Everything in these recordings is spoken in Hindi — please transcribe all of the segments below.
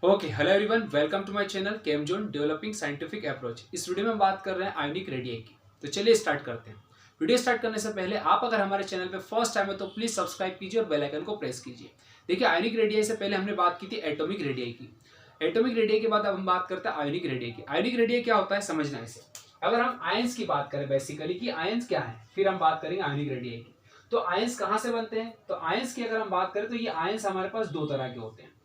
Okay, hello everyone, welcome to my channel chem zone developing scientific approach. इस वीडियो में हम बात कर रहे हैं आयोनिक रेडियाई की। तो चलिए स्टार्ट करते हैं। वीडियो स्टार्ट करने से पहले आप अगर हमारे चैनल पे फर्स्ट टाइम है तो प्लीज सब्सक्राइब कीजिए और बेल आइकन को प्रेस कीजिए। देखिए, आयोनिक रेडियाई से पहले हमने बात की थी एटॉमिक रेडियाई की। एटॉमिक रेडियाई के बाद अब हम बात करते हैं आयोनिक रेडियाई की। आयोनिक रेडियाई क्या होता है समझना इसे। अगर हम आयंस की बात करें बेसिकली कि आयंस क्या है, फिर हम बात करेंगे आयोनिक रेडियाई की। तो आयंस कहाँ से बनते हैं, तो आयंस की अगर हम बात करें तो ये आयंस हमारे पास दो तरह के होते हैं।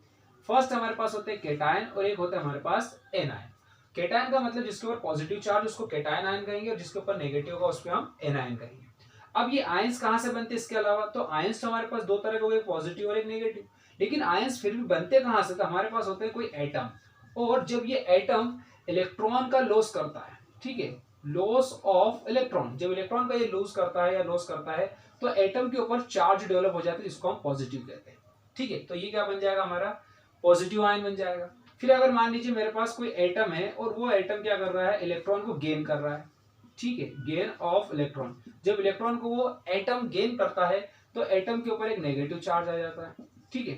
फर्स्ट हमारे पास होते हैं केटायन और एक होता है हमारे पास एनायन। केटायन का मतलब जिसके ऊपर पॉजिटिव चार्ज उसको केटायन आयन कहेंगे और जिसके ऊपर नेगेटिव होगा उसको हम एनायन कहेंगे। अब ये आयंस कहाँ से बनते हैं इसके अलावा, तो आयंस तो हमारे पास दो तरह के हो गए, पॉजिटिव और एक नेगेटिव। लेकिन आयंस फिर भी बनते कहाँ से, तो हमारे पास होते हैं कोई एटम। और जब ये एटम इलेक्ट्रॉन का लॉस करता है, ठीक है, लॉस ऑफ इलेक्ट्रॉन, जब इलेक्ट्रॉन का ये लूज करता है या लॉस करता है तो एटम के ऊपर चार्ज डेवलप हो जाता है जिसको हम पॉजिटिव कहते हैं। ठीक है, तो ये क्या बन जाएगा, हमारा पॉजिटिव आयन बन जाएगा। फिर अगर मान लीजिए मेरे पास कोई एटम है और वो एटम क्या कर रहा है, इलेक्ट्रॉन को गेन कर रहा है। ठीक है, गेन ऑफ इलेक्ट्रॉन, जब इलेक्ट्रॉन को वो एटम गेन करता है तो एटम के ऊपर एक नेगेटिव चार्ज आ जाता है। ठीक है,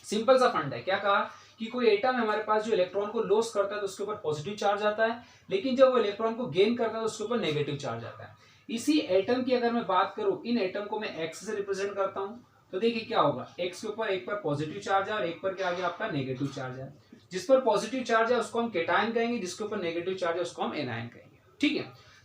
सिंपल सा फंड है। क्या कहा कि कोई एटम है हमारे पास जो इलेक्ट्रॉन को लॉस करता है तो उसके ऊपर पॉजिटिव चार्ज आता है, लेकिन जब वो इलेक्ट्रॉन को गेन करता है तो उसके ऊपर नेगेटिव चार्ज आता है। इसी एटम की अगर मैं बात करूं, इन एटम को मैं एक्स से रिप्रेजेंट करता हूं, तो देखिए क्या होगा, एक्स के ऊपर एक पर पॉजिटिव चार्ज है और एक पर क्या आ गया आपका नेगेटिव चार्ज है। जिस पर पॉजिटिव चार्ज है उसको हम केटायन कहेंगे, जिसके ऊपर नेगेटिव चार्ज है उसको हम एनायन कहेंगे। ठीक है,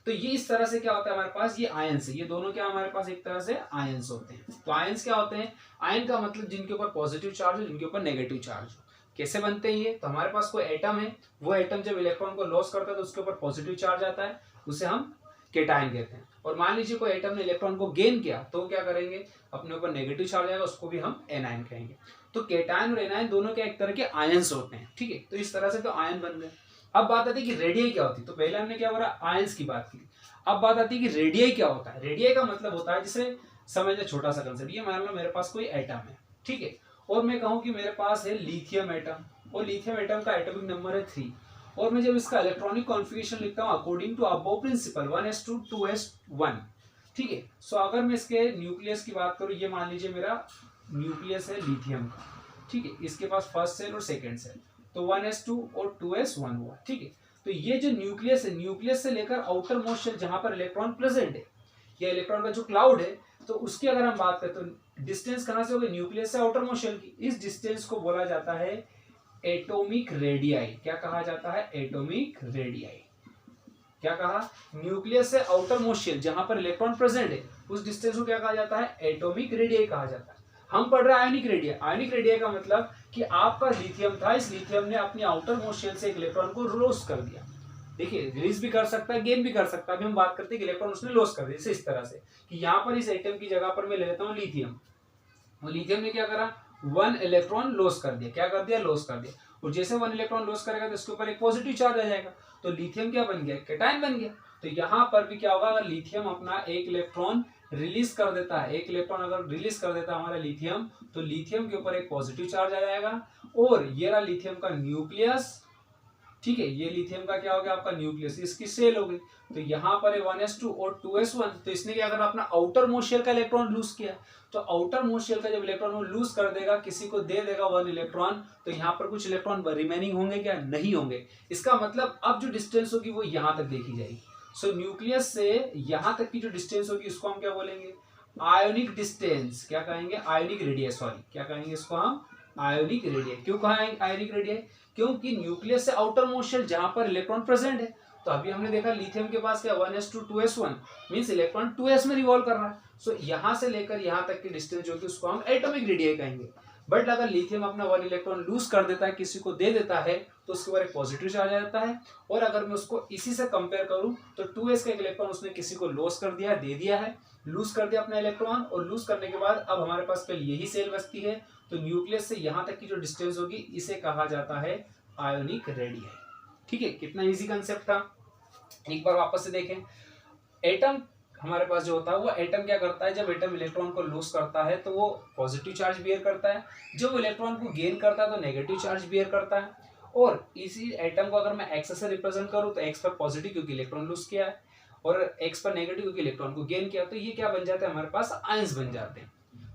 तो ये इस तरह से क्या होता है हमारे पास, ये आयंस है, ये दोनों क्या हमारे पास एक तरह से आयंस होते हैं। तो आयंस क्या होते हैं, आयन का मतलब जिनके ऊपर पॉजिटिव चार्ज हो जिनके ऊपर नेगेटिव चार्ज हो। कैसे बनते हैं ये, तो हमारे पास कोई एटम है, वो एटम जब इलेक्ट्रॉन को लॉस करता है तो उसके ऊपर पॉजिटिव चार्ज आता है, उसे हम केटायन कहते हैं। और मान लीजिए कोई एटम ने इलेक्ट्रॉन को गेन किया तो क्या करेंगे, अपने ऊपर नेगेटिव चार्ज आएगा, उसको भी हम एनायन कहेंगे। तो केटायन और एनायन दोनों के एक तरह के आयंस होते हैं। ठीक है, तो इस तरह से तो आयन बन गए। अब बात आती है कि रेडियाई क्या होती है। तो पहले हमने क्या बोला, आयंस की बात की। अब बात आती है कि रेडियाई क्या होता है। रेडियाई का मतलब होता है, जिसे समझ ले छोटा सा कंसेप्ट, ये मान लो मेरे पास कोई एटम है, ठीक है, और मैं कहूं कि मेरे पास है लिथियम एटम और लिथियम एटम का एटॉमिक नंबर है 3, और मैं जब इसका इलेक्ट्रॉनिक कॉन्फ़िगरेशन लिखता हूं according to aufbau principle 1s2 2s1। ठीक है, सो अगर मैं इसके न्यूक्लियस की बात करूं, ये मान लीजिए मेरा न्यूक्लियस है लिथियम का। ठीक है, इसके पास फर्स्ट सेल और सेकेंड सेल, तो 1s2 और 2s1 हुआ। ठीक है, तो ये जो न्यूक्लियस है, न्यूक्लियस से लेकर आउटर मोस्ट शेल जहां पर इलेक्ट्रॉन प्रेजेंट है या इलेक्ट्रॉन का जो क्लाउड है, तो उसकी अगर हम बात करें तो डिस्टेंस कहां से होगी, न्यूक्लियस से आउटर मोस्ट शेल की। इस डिस्टेंस को बोला जाता है एटॉमिक रेडियाई। क्या कहा जाता है, एटॉमिक रेडियाई। क्या कहा, न्यूक्लियस से आउटर मोस्ट शेल जहां पर इलेक्ट्रॉन प्रेजेंट है उस डिस्टेंस को क्या कहा जाता है, एटॉमिक रेडियाई कहा जाता है। हम पढ़ रहे हैं आयोनिक रेडियाई। आयोनिक रेडियाई का मतलब कि आपका लिथियम था, इस लिथियम ने अपनी आउटर मोस्ट शेल से एक इलेक्ट्रॉन को लॉस कर दिया। देखिए, रिलीज भी कर सकता है, गेन भी कर सकता है। अभी हम बात करते हैं कि इलेक्ट्रॉन उसने लॉस कर दिया, जैसे इस तरह से कि यहाँ पर इस एटम की जगह पर मैं ले लेता हूँ लिथियम, और लिथियम ने क्या करा, 1 इलेक्ट्रॉन लॉस कर दिया। क्या कर दिया, लॉस कर दिया। और जैसे 1 इलेक्ट्रॉन लॉस करेगा तो इसके ऊपर एक पॉजिटिव चार्ज आ जाएगा, तो लिथियम क्या बन गया, केटायन बन गया। तो यहाँ पर भी क्या होगा, अगर लिथियम अपना एक इलेक्ट्रॉन रिलीज कर देता है, एक इलेक्ट्रॉन अगर रिलीज कर देता है हमारा लिथियम, तो लिथियम के ऊपर एक पॉजिटिव चार्ज आ जाएगा। और ये रहा लिथियम का न्यूक्लियस। ठीक है, ये लिथियम का क्या हो गया, आपका न्यूक्लियस, इसकी सेल हो गई। तो यहाँ पर है 1s2 और 2s1, तो इसने क्या करना, अपना आउटर मोस्ट शेल का इलेक्ट्रॉन लूज किया। तो आउटर मोस्ट शेल का जब इलेक्ट्रॉन वो लूज कर देगा, किसी को दे देगा 1 इलेक्ट्रॉन, तो यहाँ पर कुछ इलेक्ट्रॉन रिमेनिंग होंगे क्या, नहीं होंगे। इसका मतलब अब जो डिस्टेंस होगी वो यहाँ तक देखी जाएगी। सो न्यूक्लियस से यहाँ तक की जो डिस्टेंस होगी उसको हम क्या बोलेंगे, आयोनिक डिस्टेंस। क्या कहेंगे, आयोनिक रेडियस, सॉरी क्या कहेंगे इसको हम, आयोनिक रेडियस। क्यों कहा आयोनिक रेडियस, क्योंकि न्यूक्लियस से आउटर मोस्ट शेल जहां पर इलेक्ट्रॉन प्रेजेंट है। तो अभी हमने देखा लिथियम के पास क्या 1s2 2s1 means electron 2s में रिवॉल्व कर रहा है। सो यहां से लेकर यहां तक की डिस्टेंस जो कि उसको हम एटॉमिक रेडियस कहेंगे। बट अगर लिथियम अपना 1 इलेक्ट्रॉन लूज कर देता है, किसी को दे देता है, तो उसके ऊपर एक पॉजिटिव चार्ज आ जाता है। और अगर मैं उसको इसी से कंपेयर करूं तो 2s का एक इलेक्ट्रॉन उसने किसी को लॉस कर दिया, दे दिया है, लूज कर दिया अपना इलेक्ट्रॉन, और लूज करने के बाद अब हमारे पास केवल यही सेल बचती है। तो न्यूक्लियस से यहां तक की जो डिस्टेंस होगी इसे कहा जाता है आयोनिक रेडियाई। ठीक है, कितना इजी कंसेप्ट था। एक बार वापस से देखें, एटम हमारे पास जो होता है वो एटम क्या करता है, जब एटम इलेक्ट्रॉन को लूज करता है तो वो पॉजिटिव चार्ज बियर करता है, जब वो इलेक्ट्रॉन को गेन करता है तो नेगेटिव चार्ज बियर करता है। और इसी एटम को अगर मैं एक्स से रिप्रेजेंट करूं तो एक्स पर पॉजिटिव क्योंकि इलेक्ट्रॉन लूज किया है, और एक्स पर नेगेटिव क्योंकि इलेक्ट्रॉन को गेन किया। तो ये क्या बन जाता है, हमारे पास आयंस बन जाते हैं।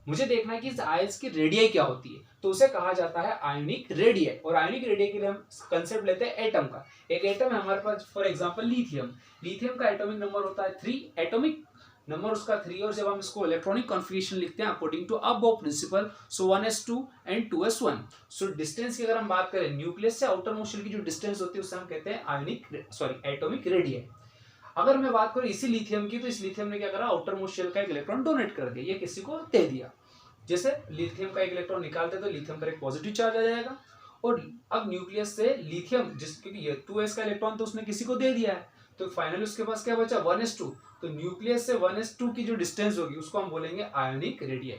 मुझे देखना है कि इस आयंस की रेडियाई क्या होती है, तो उसे कहा जाता है आयोनिक रेडियाई। और आयोनिक रेडियाई के लिए हम कंसेप्ट लेते हैं एटम का। एक एटम है हमारे पास, फॉर एग्जांपल लिथियम। लिथियम का एटॉमिक नंबर होता है 3, एटॉमिक नंबर उसका 3, और जब हम इसको इलेक्ट्रॉनिक कॉन्फ़िगरेशन लिखते हैं according to aufbau principle, so 1s2 and 2s1। So distance की अगर हम बात करें, न्यूक्लियस से आउटर मोस्ट शेल की जो डिस्टेंस होती है उसे हम कहते हैं एटॉमिक रेडियाई। अगर मैं बात करूं इसी लिथियम की, तो इस लिथियम ने क्या करा, आउटर मोस्ट शेल का एक इलेक्ट्रॉन डोनेट कर दिया, ये किसी को दे दिया। जैसे लिथियम का एक इलेक्ट्रॉन निकालते तो लिथियम पर एक पॉजिटिव चार्ज आ जाएगा, और अब न्यूक्लियस से लिथियम क्योंकि ये 2s का इलेक्ट्रॉन तो उसने किसी को दे दिया है, तो फाइनली उसके पास क्या बचा, 1s2। तो न्यूक्लियस से 1s2 की जो डिस्टेंस होगी उसको हम बोलेंगे आयोनिक रेडियाई।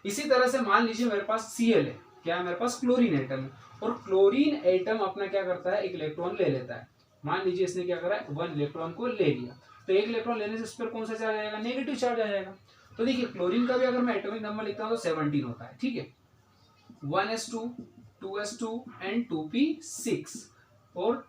इसी तरह से मान लीजिए मेरे पास Cl है, क्या है मेरे पास, क्लोरीन एटम है, और क्लोरीन एटम अपना क्या करता है, एक इलेक्ट्रॉन ले लेता है। मान लीजिए इसने क्या करा, 1 इलेक्ट्रॉन को ले लिया, तो एक इलेक्ट्रॉन लेने से उस पर कौन सा चार्ज आएगा, नेगेटिव चार्ज आ जाएगा। तो देखिए क्लोरीन का भी अगर मैं एटॉमिक नंबर लिखता हूँ तो 17 होता है, ठीक है, 1s2 2s2 एंड 2p6 और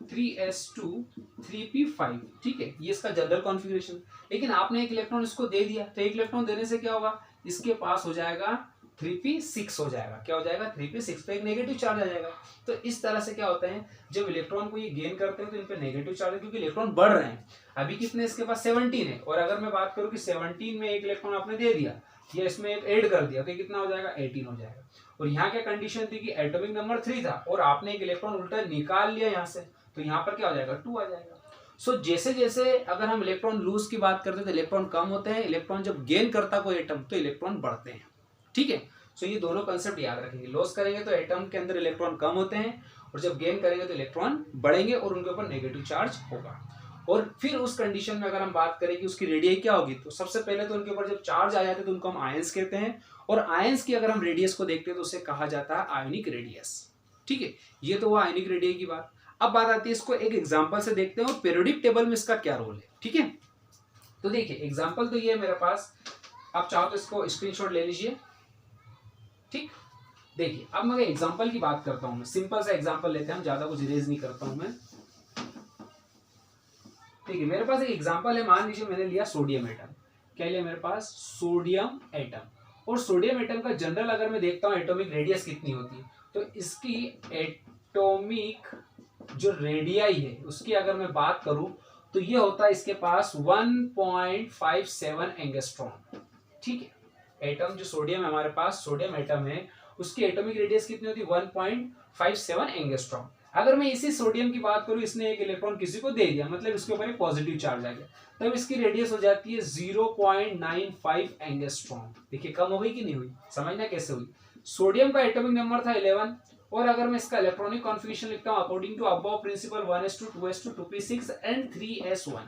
3s2 3p5, ठीक है, ये इसका जनरल कॉन्फ़िगरेशन। लेकिन आपने एक इलेक्ट्रॉन इसको दे दिया, तो एक इलेक्ट्रॉन देने से क्या होगा, इसके पास हो जाएगा 3p6 हो जाएगा, क्या हो जाएगा, 3p6 पे एक नेगेटिव चार्ज आ जाएगा। तो इस तरह से क्या होता है, जब इलेक्ट्रॉन को ये गेन करते हैं तो इन पे नेगेटिव चार्ज है, क्योंकि इलेक्ट्रॉन बढ़ रहे हैं। अभी कितने इसके पास, 17 है, और अगर मैं बात करूं कि 17 में एक इलेक्ट्रॉन आपने दे दिया या इसमें एक ऐड कर दिया, तो कितना हो जाएगा, 18 हो जाएगा। और यहाँ क्या कंडीशन थी कि एटॉमिक नंबर 3 था और आपने एक इलेक्ट्रॉन उल्टा निकाल लिया यहाँ से, तो यहाँ पर क्या हो जाएगा, 2 आ जाएगा। सो जैसे जैसे अगर हम इलेक्ट्रॉन लूज की बात करते हैं तो इलेक्ट्रॉन कम होते हैं, इलेक्ट्रॉन जब गेन करता कोई एटम तो इलेक्ट्रॉन बढ़ते हैं, ठीक है। सो ये दोनों कंसेप्ट याद रखेंगे, लॉस करेंगे तो एटम के अंदर इलेक्ट्रॉन कम होते हैं, और जब गेन करेंगे तो इलेक्ट्रॉन बढ़ेंगे और उनके ऊपर नेगेटिव चार्ज होगा। और फिर उस कंडीशन में अगर हम बात करें कि उसकी रेडियस क्या होगी, तो सबसे पहले तो उनके ऊपर जब चार्ज आ जाते हैं तो उनको हम आयंस कहते हैं, और आयंस की अगर हम रेडियस को देखते हैं तो उसे कहा जाता है आयोनिक रेडियस, ठीक है। ये तो हुआ आयोनिक रेडियस की बात। अब बात आती है, इसको एक एग्जांपल से देखते हैं और पीरियोडिक टेबल में इसका क्या रोल है, ठीक है। तो देखिए एग्जांपल तो ये है मेरे पास, आप चाहो तो इसको स्क्रीनशॉट ले लीजिए, ठीक। देखिए अब मैं एग्जांपल की बात करता हूं, मैं सिंपल सा एग्जांपल लेते हैं, हम ज्यादा कुछ इरेज नहीं करता हूं मैं, ठीक है। मेरे पास एक एग्जांपल है, मान लीजिए मैंने लिया सोडियम एटम, क्या लिया मेरे पास, सोडियम एटम। और सोडियम एटम का जनरल अगर मैं देखता हूं एटॉमिक रेडियस कितनी होती है, तो इसकी एटॉमिक जो रेडियाई है उसकी अगर मैं बात करूं तो ये होता है इसके पास 1.57 एंगस्ट्रॉम, ठीक है। एटम जो सोडियम है हमारे पास, सोडियम एटम है, उसकी एटॉमिक रेडियस कितनी होती है, 1.57 एंगस्ट्रॉम। अगर मैं इसी सोडियम की बात करूं, इसने एक इलेक्ट्रॉन किसी को दे दिया, मतलब इसके ऊपर एक पॉजिटिव चार्ज आ गया, तब इसकी रेडियस हो जाती है 0.95 एंगस्ट्रॉम। देखिए कम हो गई कि नहीं हुई, समझना कैसे हुई। सोडियम का एटॉमिक नंबर था 11, और अगर मैं इसका इलेक्ट्रॉनिक कॉन्फ़िगरेशन लिखता हूं according to aufbau principle, 1s2 2s2 2p6 and 3s1,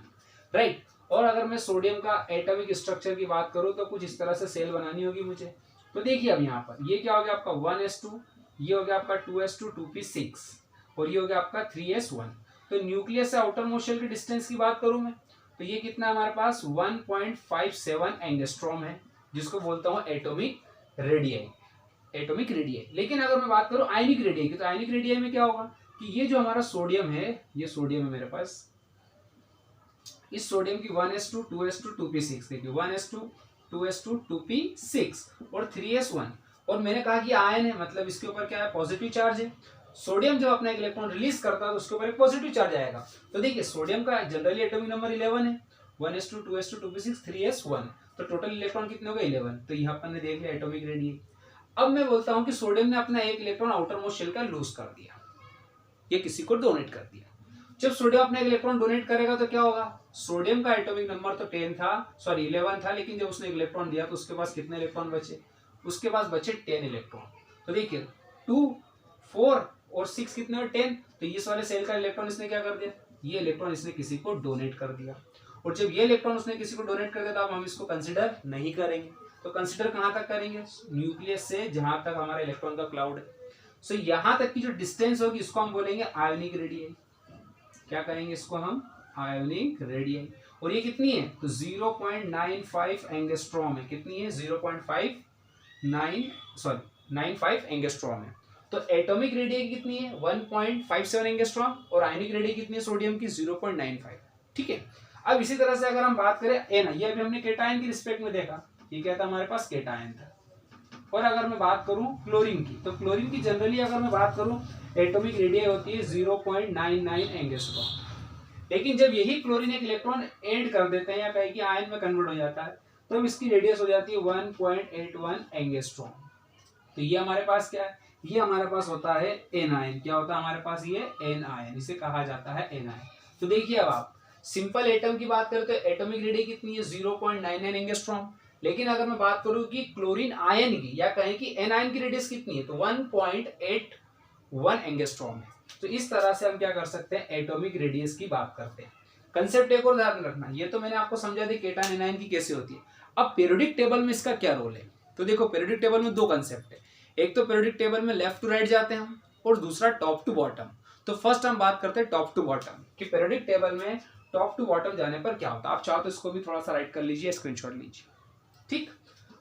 right. और अगर मैं सोडियम का एटॉमिक स्ट्रक्चर की बात करूं तो कुछ इस तरह से सेल बनानी होगी मुझे। तो देखिए अब यहाँ पर ये क्या हो गया आपका 1s2, ये हो गया आपका 2s2 2p6, और ये हो गया आपका 3s1। तो न्यूक्लियस से आउटर मोस्ट शेल की डिस्टेंस की बात करूं मैं, तो ये कितना हमारे पास 1.57 एंगस्ट्रॉम है, जिसको बोलता हूं एटॉमिक रेडियस, एटॉमिक रेडियस। लेकिन अगर मैं बात करूं आयनिक रेडियस की, तो आयनिक रेडियस में क्या होगा कि ये जो हमारा सोडियम है, ये सोडियम है मेरे पास, इस सोडियम की 1s2 2s2 2p6, देखिए 1s2 2s2 2p6 और 3s1, और मैंने कहा कि आयन है, मतलब इसके ऊपर क्या है, पॉजिटिव चार्ज है। सोडियम जब अपना एक इलेक्ट्रॉन रिलीज करता है तो उसके ऊपर एक पॉजिटिव चार्ज आएगा। तो देखिए सोडियम का जनरली एटॉमिक नंबर 11 है, 1s2 2s2 2p6 3s1, तो टोटल इलेक्ट्रॉन कितने हो गए, 11। तो यहाँ पर देख लिया एटॉमिक रेडियस। अब मैं बोलता हूं कि सोडियम ने अपना एक इलेक्ट्रॉन आउटर मोस्ट शेल का लूज कर दिया, ये किसी को डोनेट कर दिया। जब सोडियम अपना एक इलेक्ट्रॉन डोनेट करेगा तो क्या होगा, सोडियम का एटॉमिक नंबर तो 10 था, सॉरी 11 था, लेकिन जब उसने एक इलेक्ट्रॉन दिया तो उसके पास कितने इलेक्ट्रॉन बचे, उसके पास बचे 10 इलेक्ट्रॉन। तो देखिए 2 4 और 6 कितने हुए, 10। तो इस वाले सेल का इलेक्ट्रॉन इसने क्या कर दिया, ये इलेक्ट्रॉन इसने किसी को डोनेट कर दिया। और जब ये इलेक्ट्रॉन उसने किसी को डोनेट कर दिया तो अब हम इसको कंसिडर नहीं करेंगे। तो कंसिडर कहां तक करेंगे, न्यूक्लियस से जहां तक हमारा इलेक्ट्रॉन का क्लाउड है। सो यहां तक की जो डिस्टेंस होगी इसको हम बोलेंगे आयोनिक रेडियस। क्या करेंगे इसको हम, आयोनिक रेडियस। और ये कितनी है, तो 0.95 एंगस्ट्रॉम है, कितनी है 0.95 एंगस्ट्रॉम है। तो एटॉमिक रेडियस कितनी है 1.57 एंगस्ट्रॉम, और आयोनिक रेडियस कितनी है सोडियम की 0.95, ठीक है। अब इसी तरह से अगर हम बात करें एन, ये अभी हमने केटायन की रिस्पेक्ट में देखा, ये क्या था हमारे पास, केटायन था। और अगर मैं बात करूं क्लोरीन की, तो क्लोरीन की जनरली अगर मैं बात करूं एटॉमिक रेडियस होती है 0.99 एंगस्ट्रॉम। लेकिन जब यही क्लोरीन एक इलेक्ट्रॉन ऐड कर देते हैं या कहे कि आयन में कन्वर्ट हो जाता है, तो इसकी रेडियस हो जाती है 1.81 एंगस्ट्रॉम। तो ये हमारे पास क्या है, ये हमारे पास होता है एन आयन। क्या होता है हमारे पास, ये एन आयन, इसे कहा जाता है एन आयन। तो देखिए अब आप सिंपल एटम की बात करें तो एटॉमिक रेडियस कितनी है, 0.99 एंगस्ट्रॉम। लेकिन अगर मैं बात करूं कि क्लोरीन आयन की या कहें कि एन आयन की रेडियस कितनी है, तो 1.81 एंगस्ट्रॉम है। तो इस तरह से हम क्या कर सकते हैं, एटॉमिक रेडियस की बात करते हैं। कंसेप्ट एक और ध्यान रखना, ये तो मैंने आपको समझा दी केटायन एनायन की कैसे होती है। अब पीरियोडिक टेबल में इसका क्या रोल है, तो देखो पीरियोडिक टेबल में दो कंसेप्ट है, एक तो पीरियोडिक टेबल में लेफ्ट टू राइट जाते हैं हम, और दूसरा टॉप टू बॉटम। तो फर्स्ट हम बात करते हैं टॉप टू बॉटम कि पीरियोडिक टेबल में टॉप टू बॉटम जाने पर क्या होता है। आप चाहो तो इसको भी थोड़ा सा राइट कर लीजिए, स्क्रीनशॉट लीजिए, ठीक।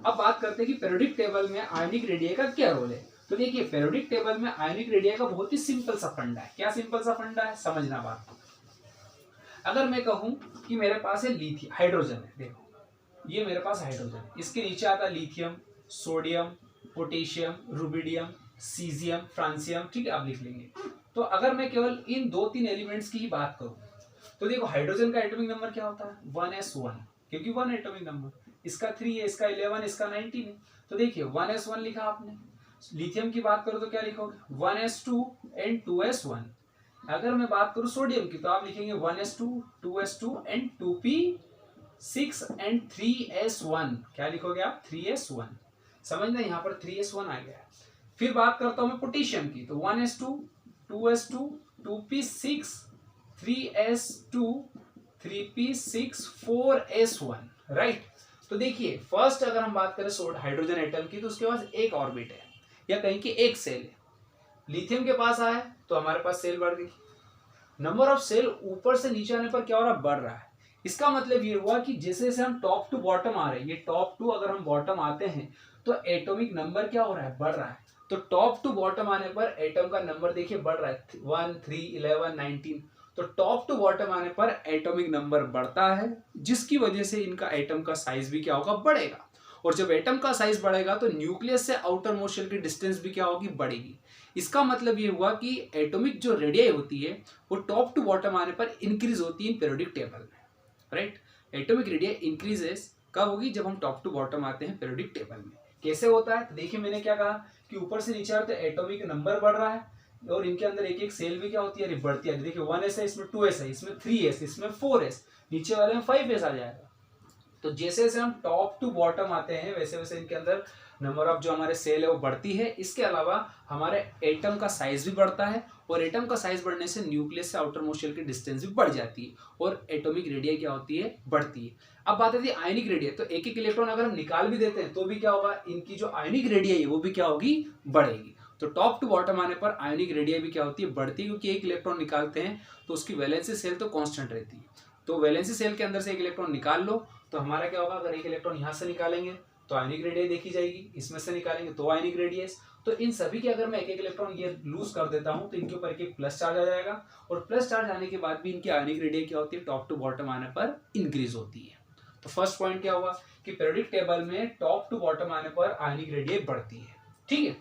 अब बात करते हैं कि पीरियोडिक टेबल में आयनिक रेडियस का क्या रोल है। तो देखिए पीरियोडिक टेबल में आयनिक रेडियस का बहुत ही सिंपल सा फंडा है। क्या सिंपल सा फंडा है, समझना बात। अगर मैं कहूं कि मेरे पास है लिथियम, हाइड्रोजन है, देखो ये मेरे पास हाइड्रोजन, इसके नीचे आता है lithium, sodium, potassium, rubidium, caesium, francium, ठीक है, आप लिख लेंगे। तो अगर मैं केवल इन 2-3 एलिमेंट्स की ही बात करूं, तो देखो हाइड्रोजन का एटॉमिक नंबर क्या होता है, 1s1, क्योंकि 1 एटॉमिक नंबर, इसका 3 है, इसका 11, इसका 19 है। तो देखिए 1s1 लिखा आपने। लिथियम की बात करो तो क्या लिखोगे, 1s2 एंड 2s1। अगर मैं बात करूं सोडियम की, तो आप लिखेंगे 1s2, 2s2 and 2p6 and 3s1। क्या लिखोगे आप, 3s1। समझना यहाँ पर 3s1 आ गया। फिर बात करता हूं मैं पोटेशियम की, तो 1s2, 2s2, 2p6, 3s2, 3p6, 4s1, right. तो देखिए फर्स्ट अगर हम बात करें हाइड्रोजन एटम की, तो उसके पास एक ऑर्बिट है या कहीं की एक सेल है। लिथियम के पास आया तो हमारे पास सेल बढ़ गई। नंबर ऑफ सेल ऊपर से नीचे आने पर क्या हो रहा है, बढ़ रहा है। इसका मतलब ये हुआ कि जैसे जैसे हम टॉप टू बॉटम आ रहे हैं, ये टॉप टू अगर हम बॉटम आते हैं तो एटॉमिक नंबर क्या हो रहा है, बढ़ रहा है। तो टॉप टू बॉटम आने पर एटम का नंबर देखिए बढ़ रहा है, 1, 3, 11, 19। तो टॉप टू बॉटम आने पर एटॉमिक नंबर बढ़ता है, जिसकी वजह से इनका एटम का साइज भी क्या होगा, बढ़ेगा। और जब एटम का साइज बढ़ेगा तो न्यूक्लियस से आउटर मोस्ट शेल की डिस्टेंस भी क्या होगी, बढ़ेगी। इसका मतलब ये हुआ कि एटॉमिक जो रेडियस होती है वो टॉप टू बॉटम आने पर इंक्रीज होती है पीरियोडिक टेबल में, राइट। एटॉमिक रेडियस इंक्रीजेस कब होगी, जब हम टॉप टू बॉटम आते हैं पीरियोडिक टेबल में। कैसे होता है, तो देखिए मैंने क्या कहा कि ऊपर से नीचे आते एटॉमिक नंबर बढ़ रहा है और इनके अंदर एक एक सेल भी क्या होती है, बढ़ती है। देखिए 1s है, इसमें 2s है, इसमें 3s, इसमें 4s, नीचे वाले में 5s आ जाएगा। तो जैसे जैसे हम टॉप टू बॉटम आते हैं वैसे वैसे इनके अंदर नंबर ऑफ जो हमारे सेल है वो बढ़ती है। इसके अलावा हमारे एटम का साइज भी बढ़ता है, और एटम का साइज बढ़ने से न्यूक्लियस से आउटर मोस्ट शेल की डिस्टेंस भी बढ़ जाती है, और एटॉमिक रेडियस क्या होती है, बढ़ती है। अब बात आती है आयनिक रेडियस, तो एक एक इलेक्ट्रॉन अगर हम निकाल भी देते हैं तो भी क्या होगा, इनकी जो आयनिक रेडियस है वो भी क्या होगी, बढ़ेगी। तो टॉप टू बॉटम आने पर आयनिक रेडियस भी क्या होती है, बढ़ती है, क्योंकि एक इलेक्ट्रॉन निकालते हैं तो उसकी वैलेंसी सेल तो कांस्टेंट रहती है। तो वैलेंसी सेल के अंदर से एक इलेक्ट्रॉन निकाल लो तो हमारा क्या होगा, अगर एक इलेक्ट्रॉन यहाँ से निकालेंगे तो आयनिक रेडियस देखी जाएगी, इसमें से निकालेंगे तो आयनिक रेडियस। तो इन सभी के अगर मैं एक एक इलेक्ट्रॉन ये लूज कर देता हूं तो इनके ऊपर एक प्लस चार्ज आ जाएगा, और प्लस चार्ज आने के बाद भी इनकी आयनिक रेडियस क्या होती है, टॉप टू बॉटम आने पर इंक्रीज होती है। तो फर्स्ट पॉइंट क्या हुआ कि पीरियोडिक टेबल में टॉप टू बॉटम आने पर आयनिक रेडियस बढ़ती है, ठीक है।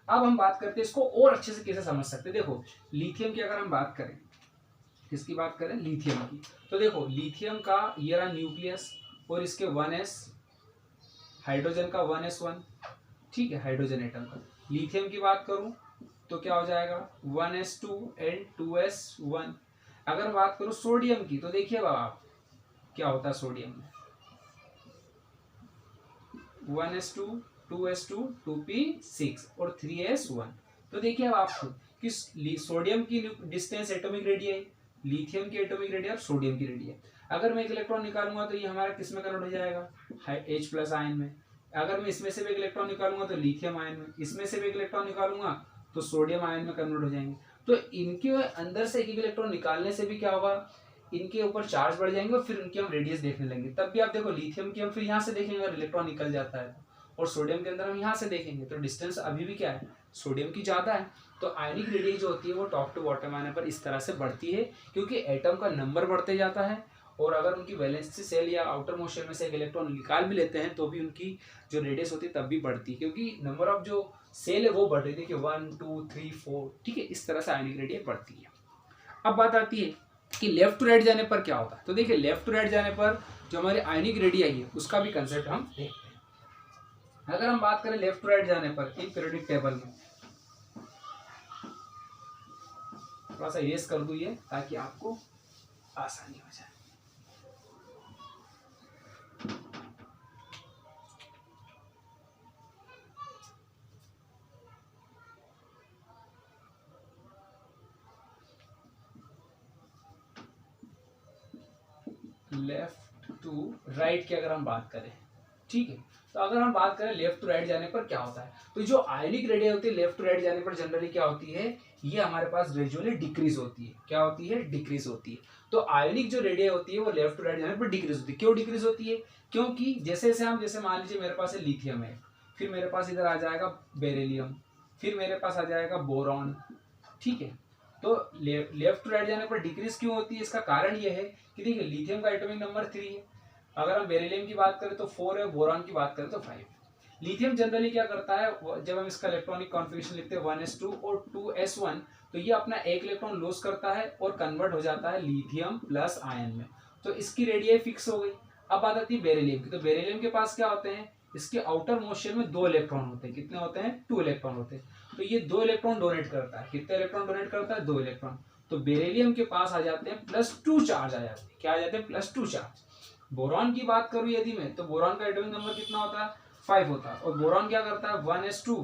अब हम बात करते हैं इसको और अच्छे से कैसे समझ सकते हैं। देखो लिथियम की अगर हम बात करें, किसकी बात करें, लिथियम की, तो देखो लिथियम का ये रहा न्यूक्लियस, और इसके 1s, हाइड्रोजन का 1s1, ठीक है, हाइड्रोजन एटम का। लिथियम की बात करूं तो क्या हो जाएगा, 1s2 एंड 2s1। अगर बात करूं सोडियम की, तो देखिए आप क्या होता है सोडियम में, 1s2, 2s2, 2p6 और 3s1। तो देखिए अब आप कि सोडियम की डिस्टेंस एटॉमिक रेडियस, लिथियम की एटॉमिक रेडियस, सोडियम की रेडियस। अगर मैं एक इलेक्ट्रॉन निकालूंगा तो ये हमारा किस में कन्वर्ट हो जाएगा, H+ आयन में। अगर मैं इसमें से भी एक इलेक्ट्रॉन निकालूंगा तो लिथियम आयन में, इसमें से भी एक इलेक्ट्रॉन निकालूंगा तो सोडियम आयन में कन्वर्ट हो जाएंगे। तो इनके अंदर से एक एक इलेक्ट्रॉन निकालने से भी क्या होगा, इनके ऊपर चार्ज बढ़ जाएंगे और फिर इनकी हम रेडियस देखने लगेंगे। तब भी आप देखो लिथियम की हम फिर यहाँ से देखेंगे अगर इलेक्ट्रॉन निकल जाता है, और सोडियम के अंदर हम यहाँ से देखेंगे तो डिस्टेंस अभी भी क्या है, सोडियम की ज़्यादा है। तो आयनिक रेडियस जो होती है वो टॉप टू बॉटम आने पर इस तरह से बढ़ती है, क्योंकि एटम का नंबर बढ़ते जाता है और अगर उनकी वैलेंसी सेल या आउटर मोस्ट शेल में से एक इलेक्ट्रॉन निकाल भी लेते हैं तो भी उनकी जो रेडियस होती है तब भी बढ़ती है, क्योंकि नंबर ऑफ जो सेल है वो बढ़ रही थी कि 1 2 3 4, ठीक है, इस तरह से आयनिक रेडियस बढ़ती है। अब बात आती है कि लेफ्ट टू राइट जाने पर क्या होता है। तो देखिए लेफ्ट टू राइट जाने पर जो हमारी आयनिक रेडियस है उसका भी कंसेप्ट हम देखते हैं। अगर हम बात करें लेफ्ट टू राइट जाने पर इन पीरियोडिक टेबल में, थोड़ा सा इरेज कर दूं ये ताकि आपको आसानी हो जाए। लेफ्ट टू राइट की अगर हम बात करें, ठीक है, तो अगर हम बात करें लेफ्ट टू राइट जाने पर क्या होता है, तो जो आयनिक रेडियस होती है लेफ्ट टू राइट जाने पर जनरली क्या होती है, ये हमारे पास ग्रेजुअली डिक्रीज होती है। क्या होती है? डिक्रीज होती है। तो आयनिक जो रेडियस होती है वो लेफ्ट टू राइट जाने पर डिक्रीज होती है। क्यों डिक्रीज होती है? क्योंकि जैसे जैसे हम, जैसे मान लीजिए मेरे पास है लिथियम है, फिर मेरे पास इधर आ जाएगा बेरिलियम, फिर मेरे पास आ जाएगा बोरॉन, ठीक है। तो लेफ्ट टू राइट जाने पर डिक्रीज क्यों होती है? इसका कारण ये है कि देखिए लिथियम का एटॉमिक नंबर 3 है, अगर हम बेरिलियम की बात करें तो 4 है, बोरॉन की बात करें तो 5। लिथियम जनरली क्या करता है, जब हम इसका इलेक्ट्रॉनिक कॉन्फ़िगरेशन लिखते हैं 1s2 और 2s1, तो ये अपना एक इलेक्ट्रॉन लॉस करता है और कन्वर्ट हो जाता है लिथियम प्लस आयन में, तो इसकी रेडियस फिक्स हो गई। अब बात आती है बेरिलियम की, तो बेरिलियम के पास क्या होते हैं, इसके आउटर मोस्ट शेल में 2 इलेक्ट्रॉन होते हैं। कितने होते हैं? 2 इलेक्ट्रॉन होते हैं। तो ये 2 इलेक्ट्रॉन डोनेट करता है। कितने इलेक्ट्रॉन डोनेट करता है? 2 इलेक्ट्रॉन। तो बेरिलियम के पास आ जाते हैं +2 चार्ज आ जाते हैं। क्या आ जाते हैं? +2 चार्ज। बोरॉन की बात करूं यदि मैं, तो बोरॉन का एटॉमिक नंबर कितना होता है? 5 होता है। और बोरॉन क्या करता है? 1s2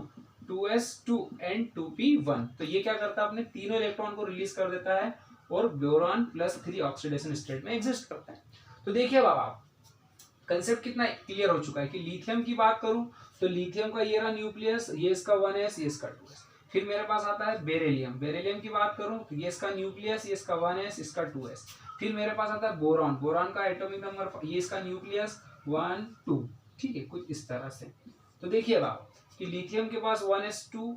2s2 and 2p1। तो ये क्या करता है? अपने तीनों इलेक्ट्रॉन को रिलीज कर देता है और बोरॉन +3 ऑक्सीडेशन स्टेट में एग्जिस्ट करता है। तो देखिए बाबा कंसेप्ट कितना क्लियर हो चुका है कि लिथियम की बात करूं तो लिथियम का ये रहा न्यूक्लियस, ये इसका 1s, ये इसका 2s। फिर मेरे पास आता है बेरिलियम, बेरिलियम की बात करूं तो ये इसका न्यूक्लियस, ये इसका 1s, इसका 2s। फिर मेरे पास आता है बोरॉन, बोरॉन का एटॉमिक नंबर, ये इसका न्यूक्लियस 1 2, ठीक है, कुछ इस तरह से। तो देखिए बाबा कि लिथियम के पास 1s2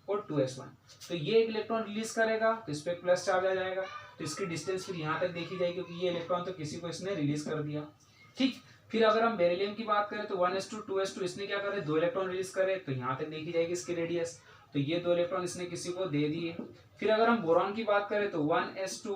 और 2s1, तो ये एक इलेक्ट्रॉन रिलीज करेगा तो इस पर प्लस चार्ज आ जाएगा, तो इसकी डिस्टेंस फिर यहाँ तक देखी जाएगी क्योंकि ये इलेक्ट्रॉन तो किसी को इसने रिलीज कर दिया, ठीक। फिर अगर हम बेरिलियम की बात करें तो 1s2 2s2 इसने क्या करे? 2 इलेक्ट्रॉन रिलीज करे, तो यहाँ तक देखी जाएगी इसकी रेडियस, तो ये 2 इलेक्ट्रॉन इसने किसी को दे दिए। फिर अगर हम बोरॉन की बात करें तो 1s2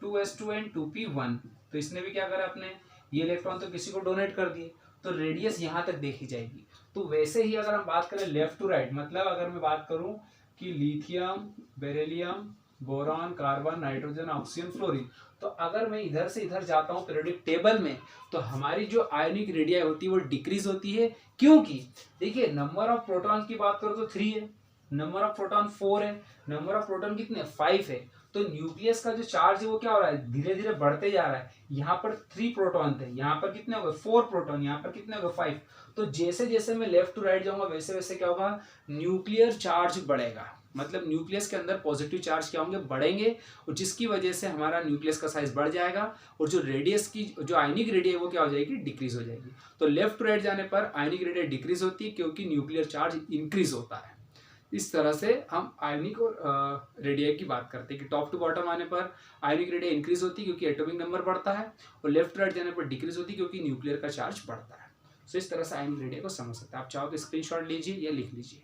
2s2 एंड 2p1, तो इसने भी क्या करा? अपने ये इलेक्ट्रॉन तो किसी को डोनेट कर दिए, तो रेडियस यहाँ तक देखी जाएगी। तो वैसे ही अगर हम बात करें लेफ्ट टू राइट, मतलब अगर मैं बात करूं कि lithium, beryllium, boron, carbon, nitrogen, oxygen, fluorine, तो अगर मैं इधर से इधर जाता हूं पीरियोडिक टेबल में, तो हमारी जो आयनिक रेडियस होती है वो डिक्रीज होती है। क्योंकि देखिए नंबर ऑफ प्रोटॉन की बात करो तो 3 है, नंबर ऑफ प्रोटॉन 4 है, नंबर ऑफ प्रोटॉन कितने? 5 है। तो न्यूक्लियस का जो चार्ज है वो क्या हो रहा है? धीरे धीरे बढ़ते जा रहा है। यहाँ पर 3 प्रोटॉन थे, यहाँ पर कितने हो गए? 4 प्रोटॉन, यहाँ पर कितने हो गए? 5। तो जैसे जैसे मैं लेफ्ट टू राइट जाऊंगा वैसे वैसे क्या होगा? न्यूक्लियर चार्ज बढ़ेगा, मतलब न्यूक्लियस के अंदर पॉजिटिव चार्ज क्या होंगे? बढ़ेंगे, और जिसकी वजह से हमारा न्यूक्लियस का साइज बढ़ जाएगा और जो रेडियस की जो आयनिक रेडियस है वो क्या हो जाएगी? डिक्रीज हो जाएगी। तो लेफ्ट टू राइट जाने पर आयनिक रेडियस डिक्रीज होती है क्योंकि न्यूक्लियर चार्ज इंक्रीज होता है। इस तरह से हम आयनिक और रेडियस की बात करते हैं कि टॉप टू बॉटम आने पर आयनिक रेडियस इंक्रीज होती है क्योंकि एटॉमिक नंबर बढ़ता है, और लेफ्ट टू राइट जाने पर डिक्रीज होती है क्योंकि न्यूक्लियर का चार्ज बढ़ता है। सो इस तरह से आयनिक रेडियस को समझ सकते हैं। आप चाहो तो स्क्रीनशॉट लीजिए या लिख लीजिए।